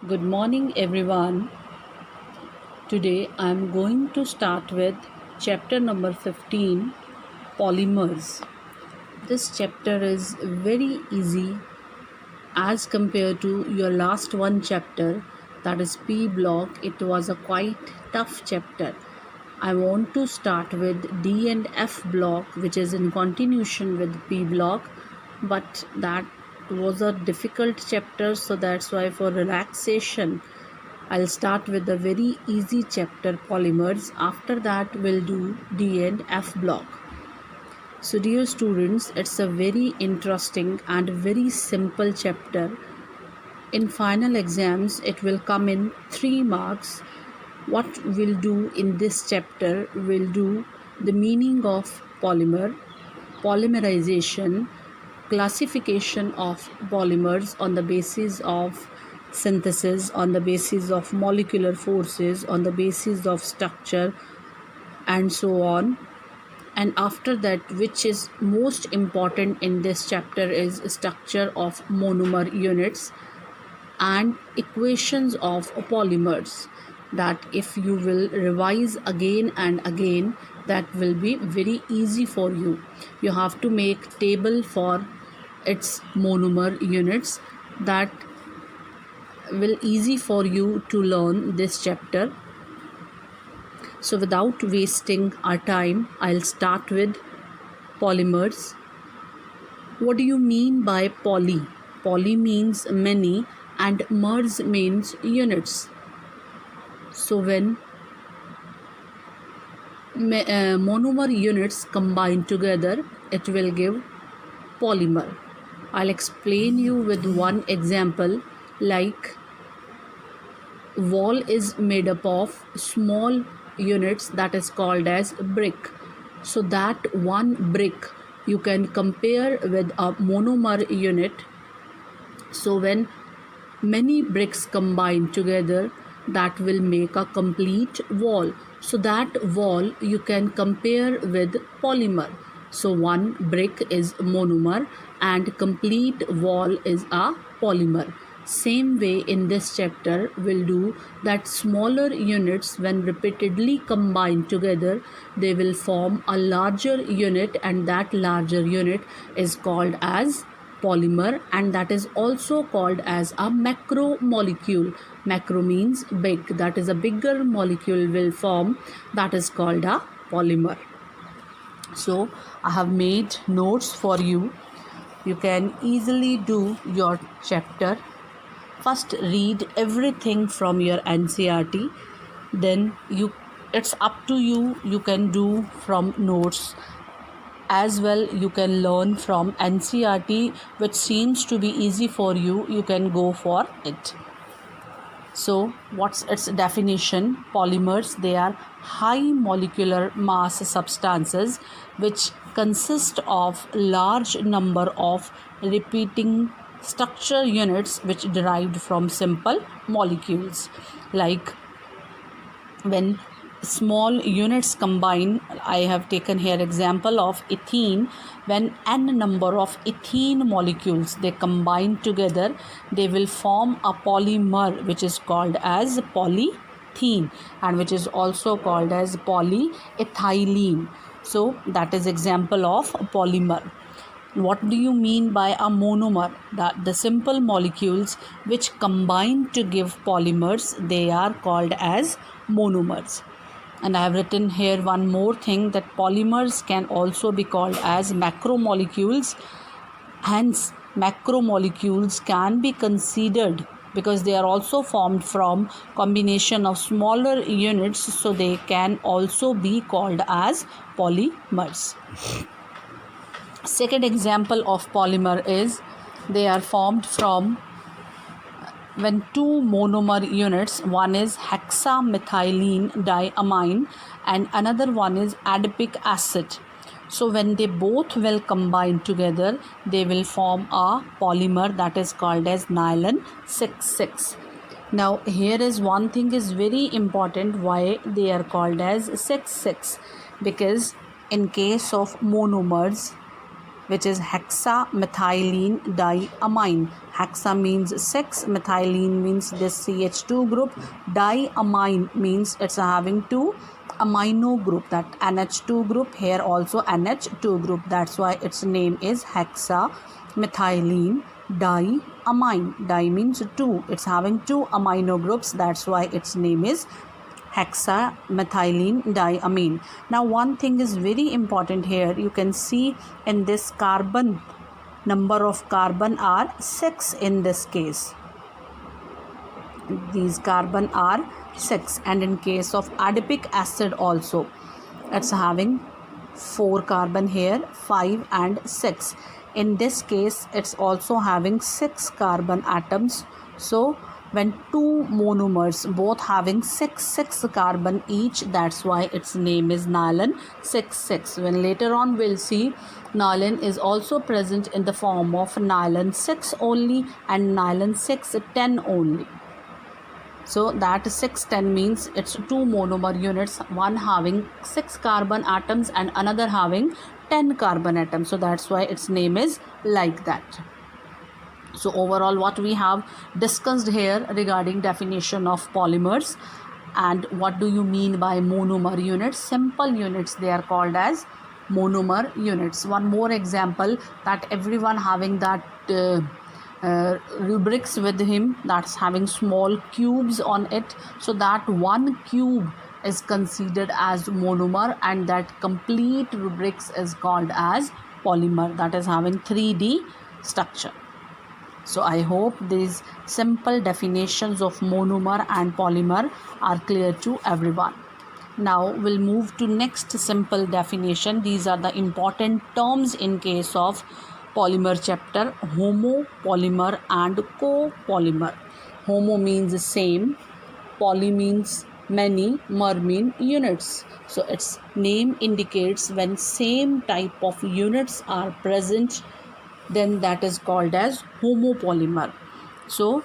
Good morning, everyone. Today I am going to start with chapter number 15, Polymers. This chapter is very easy as compared to your last one chapter, that is P block. It was a quite tough chapter. I want to start with D and F block, which is in continuation with P block, but that was a difficult chapter, so that's why for relaxation I'll start with the very easy chapter polymers. After that we'll do D and F block. So dear students, it's a very interesting and very simple chapter. In final exams it will come in 3 marks. What we'll do in this chapter, we'll do the meaning of polymer, polymerization, classification of polymers on the basis of synthesis, on the basis of molecular forces, on the basis of structure, and so on. And after that, which is most important in this chapter, is structure of monomer units and equations of polymers, that if you will revise again and again, that will be very easy for you. You have to make table for its monomer units. That will easy for you to learn this chapter. So without wasting our time, I'll start with polymers. What do you mean by poly? Poly means many and mers means units. So when monomer units combine together, it will give polymer. I'll explain you with one example, like wall is made up of small units, that is called as brick. So that one brick you can compare with a monomer unit. So when many bricks combine together, that will make a complete wall. So that wall you can compare with polymer. So one brick is monomer and complete wall is a polymer. Same way in this chapter we'll do that smaller units, when repeatedly combined together, they will form a larger unit, and that larger unit is called as polymer, and that is also called as a macromolecule. Macro means big, that is a bigger molecule will form, that is called a polymer. So I have made notes for you. You can easily do your chapter. First read everything from your NCERT, then it's up to you. You can do from notes as well. You can learn from NCERT, which seems to be easy for you. You can go for it. So what's its definition? Polymers, they are high molecular mass substances which consist of large number of repeating structure units which derived from simple molecules. Like when small units combine, I have taken here example of ethene. When n number of ethene molecules they combine together, they will form a polymer which is called as polyethene, and which is also called as polyethylene. So that is example of polymer. What do you mean by a monomer? That the simple molecules which combine to give polymers, they are called as monomers. And I have written here one more thing, that polymers can also be called as macromolecules. Hence macromolecules can be considered because they are also formed from combination of smaller units, so they can also be called as polymers. Second example of polymer is they are formed from when two monomer units, one is hexamethylene diamine and another one is adipic acid. So when they both will combine together, they will form a polymer that is called as nylon 6,6. Now here is one thing is very important, why they are called as 6,6, because in case of monomers, which is hexamethylene diamine. Hexa means 6, methylene means this CH2 group, diamine means it's having 2 amino group, that NH2 group, here also NH2 group, that's why its name is hexamethylene diamine. Di means 2, it's having 2 amino groups, that's why its name is hexamethylene diamine. Now one thing is very important here, you can see in this carbon, number of carbon are 6 in this case. These carbon are 6, and in case of adipic acid also it's having 4 carbon here, 5 and 6. In this case it's also having 6 carbon atoms. So when two monomers both having 6 carbon each, that's why its name is nylon 6,6. When later on we'll see nylon is also present in the form of nylon 6 only and nylon 6,10 only. So that 6,10 means it's two monomer units, one having 6 carbon atoms and another having 10 carbon atoms. So that's why its name is like that. So overall what we have discussed here regarding definition of polymers and what do you mean by monomer units. Simple units, they are called as monomer units. One more example, that everyone having that rubrics with him, that's having small cubes on it, so that one cube is considered as monomer and that complete rubrics is called as polymer, that is having 3D structure. So I hope these simple definitions of monomer and polymer are clear to everyone. Now we'll move to next simple definition. These are the important terms in case of polymer chapter: homopolymer and copolymer. Homo means same, poly means many, mer mean units. So its name indicates when same type of units are present, then that is called as homopolymer. So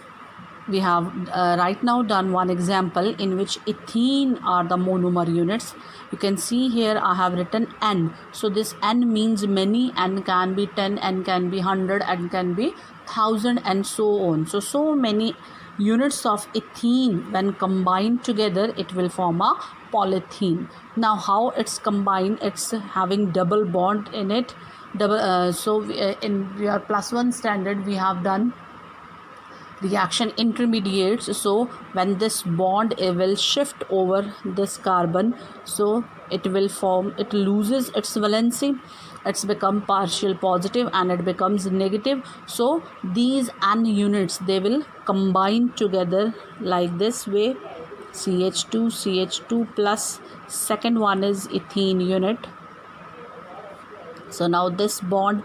we have right now done one example in which ethene are the monomer units. You can see here I have written N. So this N means many, N can be 10, N can be 100, N can be 1000 and so on. So many units of ethene when combined together it will form a polyethene. Now how it's combined, it's having double bond in it. In your +1 standard we have done reaction intermediates. So when this bond will shift over this carbon, so it will form, it loses its valency, it's become partial positive and it becomes negative. So these N units, they will combine together like this way, CH2 plus second one is ethene unit. So now this bond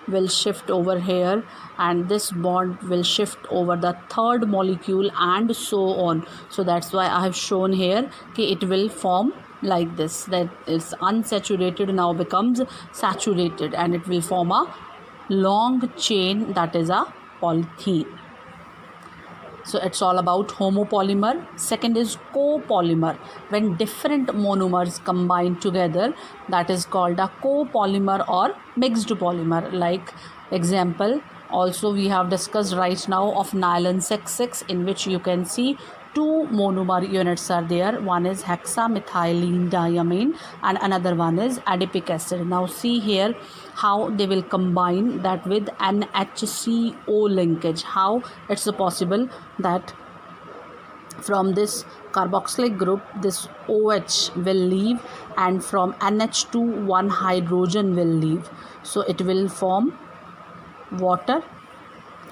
will shift over here and this bond will shift over the third molecule and so on. So that's why I have shown here कि it will form like this, that is unsaturated now becomes saturated and it will form a long chain, that is a polyethene. So it's all about homopolymer. Second is copolymer. When different monomers combine together, that is called a copolymer or mixed polymer. Like example, also we have discussed right now of nylon 6,6, in which you can see two monomer units are there. One is hexamethylene diamine and another one is adipic acid. Now see here how they will combine that with NHCO linkage. How it's possible that from this carboxylic group this OH will leave and from NH2 one hydrogen will leave. So it will form water.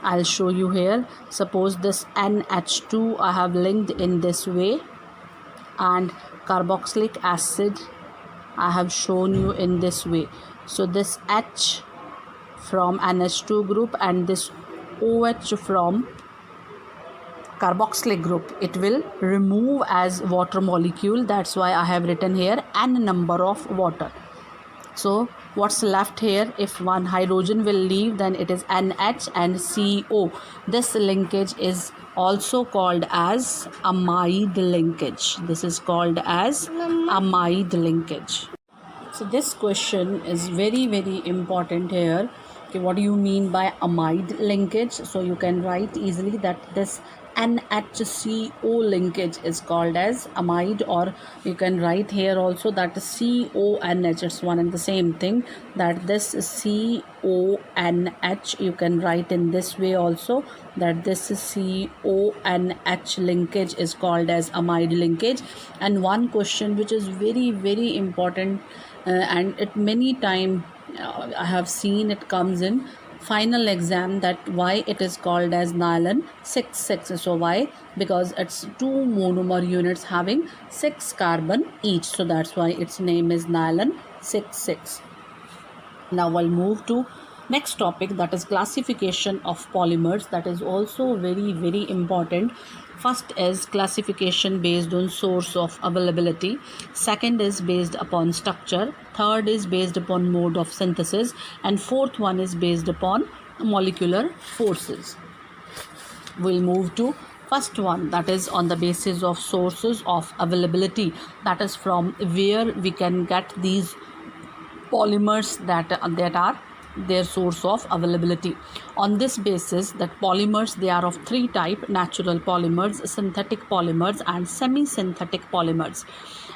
I'll show you here. Suppose this NH2 I have linked in this way and carboxylic acid I have shown you in this way. So this H from NH2 group and this OH from carboxylic group, it will remove as water molecule. That's why I have written here N number of water. So what's left here, if one hydrogen will leave, then it is NH and CO. This linkage is also called as amide linkage. This is called as amide linkage. So this question is very very important here. Okay, what do you mean by amide linkage? So you can write easily that this NHCO linkage is called as amide, or you can write here also that CONH, it's one and the same thing, that this CONH, you can write in this way also, that this CONH linkage is called as amide linkage. And one question which is very very important, and it many time I have seen it comes in final exam, that why it is called as nylon 6,6. So why? Because it's two monomer units having 6 carbon each, so that's why its name is nylon 6,6. Now I'll move to next topic, that is classification of polymers. That is also very very important. First is classification based on source of availability. Second is based upon structure. Third is based upon mode of synthesis. And fourth one is based upon molecular forces. We'll move to first one, that is on the basis of sources of availability. That is from where we can get these polymers that are their source of availability. On this basis, that polymers, they are of three type: natural polymers, synthetic polymers, and semi-synthetic polymers.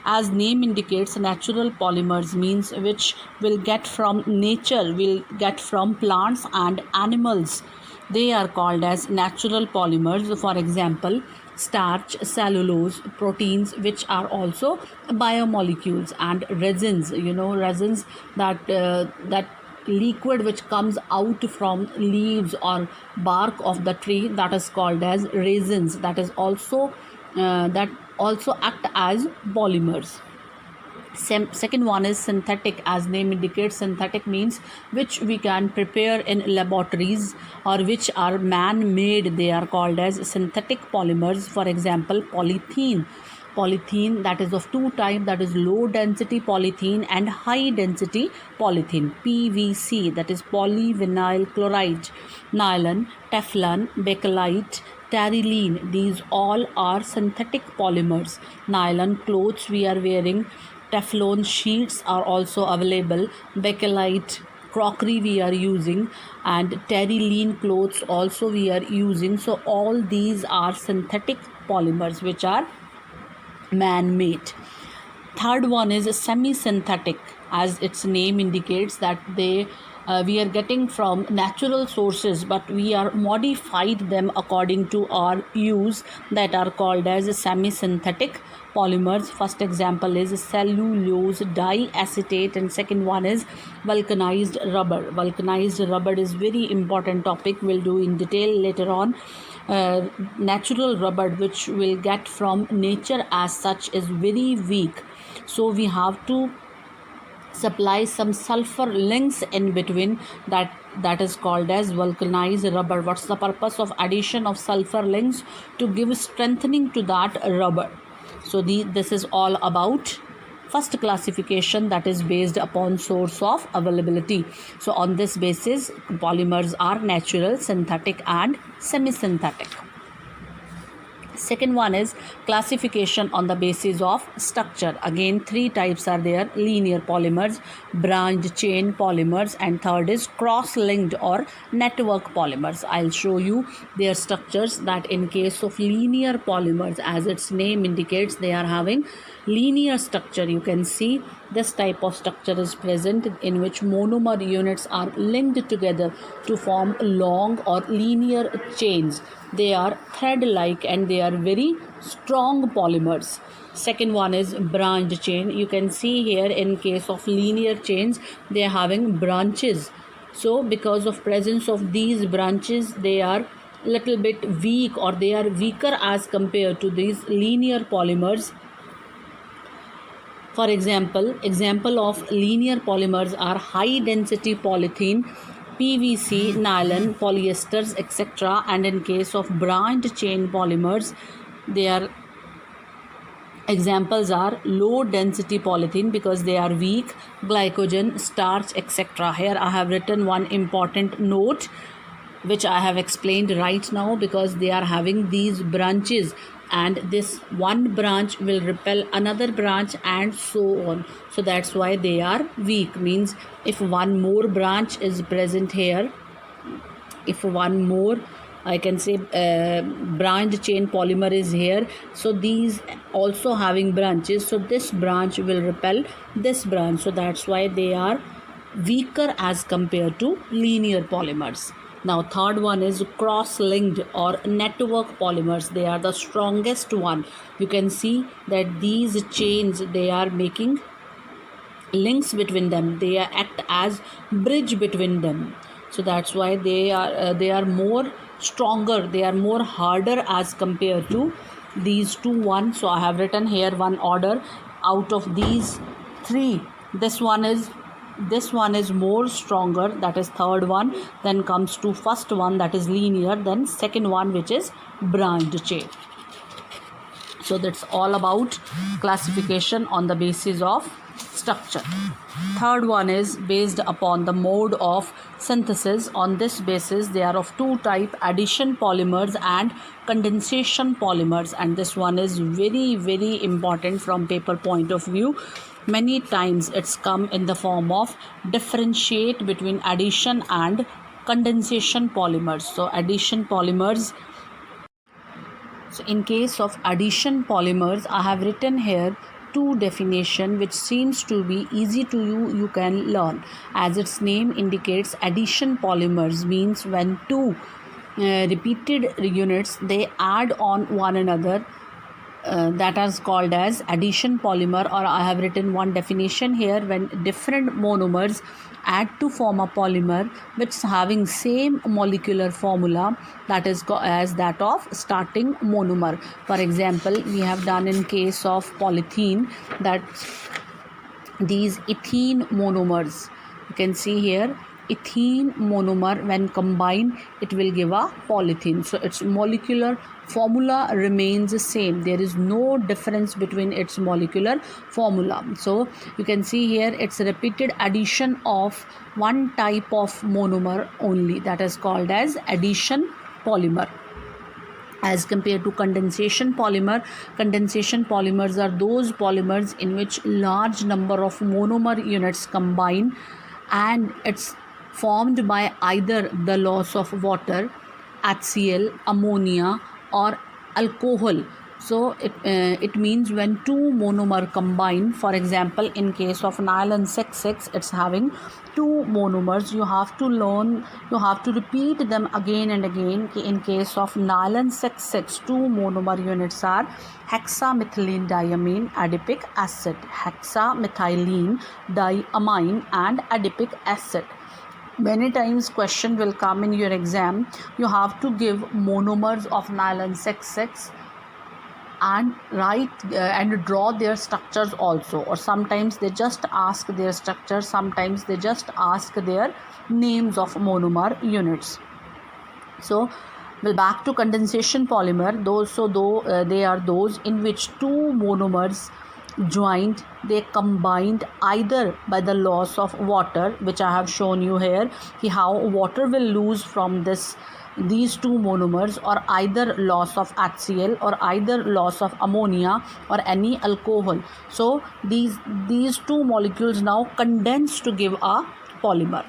As name indicates, natural polymers means which will get from nature, will get from plants and animals. They are called as natural polymers. For example, starch, cellulose, proteins, which are also biomolecules, and resins, resins, that liquid which comes out from leaves or bark of the tree, that is called as resins, that also act as polymers. Second one is synthetic. As name indicates, synthetic means which we can prepare in laboratories or which are man-made. They are called as synthetic polymers. For example, polythene, that is of two types, that is low density polythene and high density polythene. PVC, that is polyvinyl chloride. Nylon, Teflon, bakelite, terylene, these all are synthetic polymers. Nylon clothes we are wearing, Teflon sheets are also available, bakelite crockery we are using, and terylene clothes also we are using. So all these are synthetic polymers which are man-made. Third one is semi-synthetic. As its name indicates, that we are getting from natural sources, but we are modified them according to our use, that are called as semi-synthetic polymers. First example is cellulose diacetate, and second one is vulcanized rubber. Vulcanized rubber is very important topic, we'll do in detail later on. Natural rubber which will get from nature as such is very weak, so we have to supply some sulfur links in between, that is called as vulcanized rubber. What's the purpose of addition of sulfur links? To give strengthening to that rubber. So this is all about first classification, that is based upon source of availability. So on this basis, polymers are natural, synthetic, and semi-synthetic. Second one is classification on the basis of structure. Again, three types are there: linear polymers, branched chain polymers, and third is cross-linked or network polymers. I'll show you their structures. That in case of linear polymers, as its name indicates, they are having linear structure. You can see this type of structure is present, in which monomer units are linked together to form long or linear chains. They are thread-like and they are very strong polymers. Second one is branched chain. You can see here, in case of linear chains, they are having branches. So because of presence of these branches, they are little bit weak, or they are weaker as compared to these linear polymers. For example of linear polymers are high density polythene, PVC, nylon, polyesters, etc. And in case of branched chain polymers, their examples are low density polythene because they are weak, glycogen, starch, etc. Here I have written one important note which I have explained right now, because they are having these branches. and this one branch will repel another branch, and so on. So that's why they are weak. Means if one more branch is present here, if one more, I can say, branch chain polymer is here, so these also having branches, so this branch will repel this branch, so that's why they are weaker as compared to linear polymers. Now third one is cross-linked or network polymers. They are the strongest one. You can see that these chains, they are making links between them, they act as bridge between them, so that's why they are more stronger, they are more harder as compared to these two one. So I have written here one order. Out of these three, this one is more stronger, that is third one, then comes to first one, that is linear, then second one, which is branched chain. So that's all about classification on the basis of structure. Third one is based upon the mode of synthesis. On this basis, they are of two type: addition polymers and condensation polymers, and this one is very important from paper point of view. Many times it's come in the form of differentiate between addition and condensation polymers. So addition polymers. So in case of addition polymers, I have written here two definition which seems to be easy to you can learn. As its name indicates, addition polymers means when two repeated units, they add on one another, that is called as addition polymer. Or I have written one definition here: when different monomers add to form a polymer which is having same molecular formula, that is as that of starting monomer. For example, we have done in case of polythene that these ethene monomers, you can see here, ethene monomer, when combined it will give a polythene. So its molecular formula remains the same, there is no difference between its molecular formula. So you can see here it's a repeated addition of one type of monomer only, that is called as addition polymer. As compared to condensation polymer, condensation polymers are those polymers in which large number of monomer units combine, and it's formed by either the loss of water, HCl, ammonia, or alcohol. So it means when two monomer combine. For example, in case of nylon 6,6, it's having two monomers. You have to repeat them again and again. In case of nylon 6,6, two monomer units are hexamethylene diamine adipic acid, hexamethylene diamine and adipic acid. Many times question will come in your exam, you have to give monomers of nylon 6,6 and write and draw their structures also, or sometimes they just ask their structure, sometimes they just ask their names of monomer units. So well, back to condensation polymer, they are those in which two monomers joined, they combined either by the loss of water, which I have shown you here, how water will lose from these two monomers, or either loss of HCl or either loss of ammonia or any alcohol. So these two molecules now condense to give a polymer,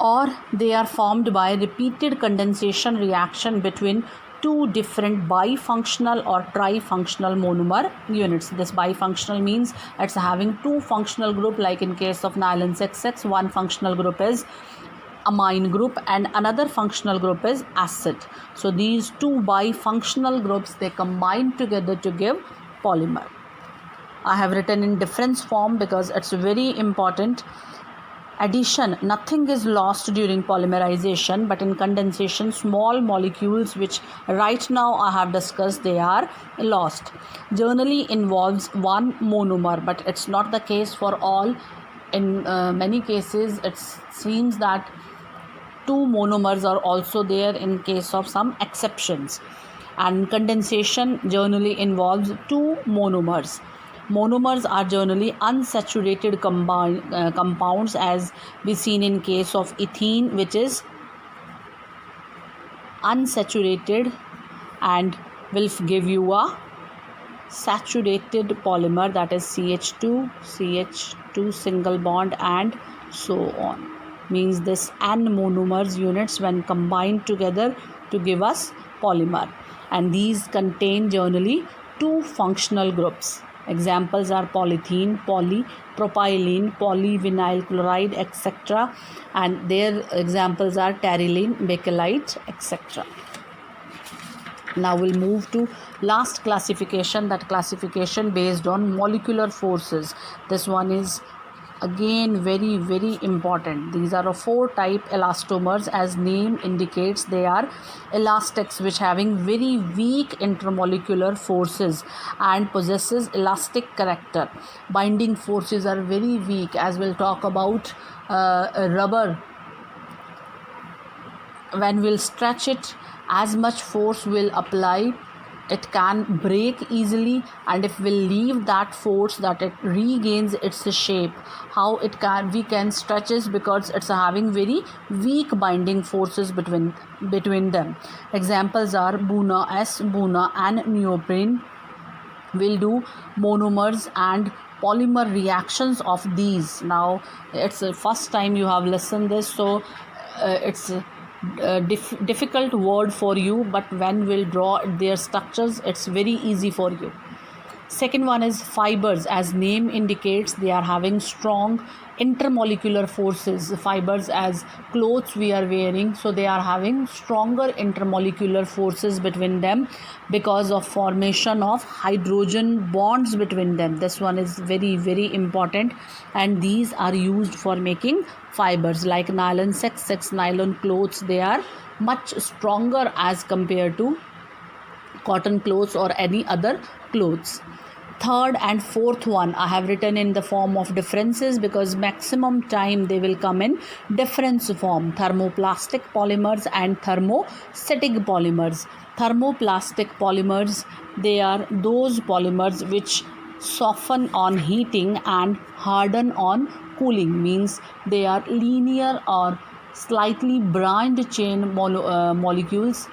or they are formed by repeated condensation reaction between two different bifunctional or trifunctional monomer units. This bifunctional means it's having two functional group, like in case of nylon 6,6, one functional group is amine group and another functional group is acid. So these two bifunctional groups, they combine together to give polymer. I have written in difference form because it's very important. Addition, nothing is lost during polymerization, but in condensation, small molecules which right now I have discussed, they are lost. Generally involves one monomer, but it's not the case for all. In many cases, it seems that two monomers are also there in case of some exceptions. And condensation generally involves two monomers. Monomers are generally unsaturated compounds, as we seen in case of ethene, which is unsaturated and will give you a saturated polymer, that is CH2 single bond and so on. Means this N monomers units when combined together to give us polymer, and these contain generally two functional groups. Examples are polythene, polypropylene, polyvinyl chloride, etc. And their examples are terylene, bakelite, etc. Now we'll move to last classification, that classification based on molecular forces. This one is again very important. These are 4 type elastomers. As name indicates, they are elastics which having very weak intermolecular forces and possesses elastic character. Binding forces are very weak, as we'll talk about rubber. When we'll stretch it, as much force will apply, it can break easily, and if we leave that force, that it regains its shape. How it can, we can stretch it, because it's having very weak binding forces between them. Examples are Buna, Buna and neoprene. Will do monomers and polymer reactions of these. Now it's the first time you have listened this, so it's difficult word for you, but when we'll draw their structures, it's very easy for you. Second one is fibers. As name indicates, they are having strong intermolecular forces. Fibers, as clothes we are wearing, so they are having stronger intermolecular forces between them because of formation of hydrogen bonds between them. This one is very important, and these are used for making fibers. Like nylon 6 nylon clothes, they are much stronger as compared to cotton clothes or any other clothes. Third and fourth one I have written in the form of differences, because maximum time they will come in difference form. Thermoplastic polymers and thermostatic polymers. Thermoplastic polymers, they are those polymers which soften on heating and harden on cooling. Means they are linear or slightly branched chain molecules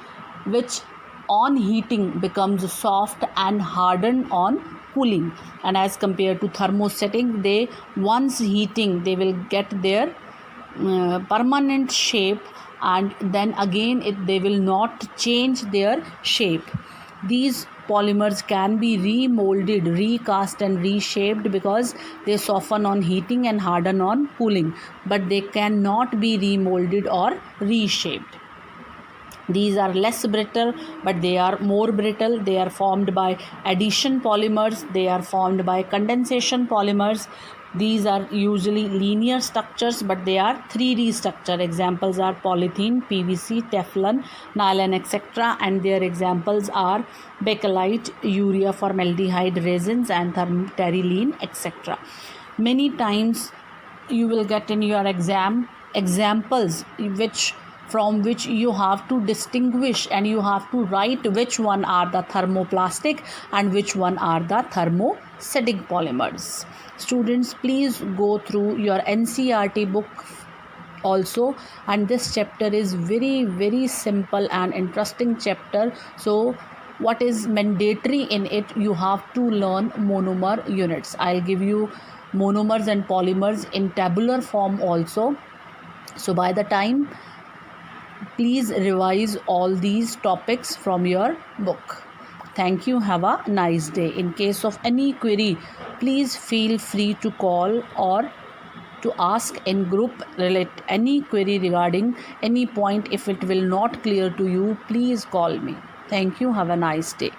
which on heating becomes soft and hardened on cooling. And as compared to thermostatic, they once heating they will get their permanent shape, and then again they will not change their shape. These polymers can be remolded, recast and reshaped because they soften on heating and harden on cooling, but they cannot be remolded or reshaped. These are less brittle, but they are more brittle. They are formed by addition polymers. They are formed by condensation polymers. These are usually linear structures, but they are 3D structure. Examples are polythene, PVC, Teflon, nylon, etc. And their examples are bakelite, urea formaldehyde resins, and terylene, etc. Many times you will get in your exam examples from which you have to distinguish, and you have to write which one are the thermoplastic and which one are the thermostatic polymers. Students, please go through your NCERT book also, and this chapter is very simple and interesting chapter. So what is mandatory in it? You have to learn monomer units. I'll give you monomers and polymers in tabular form also. So by the time, please revise all these topics from your book. Thank you. Have a nice day. In case of any query, please feel free to call or to ask in group any query regarding any point. If it will not clear to you, please call me. Thank you. Have a nice day.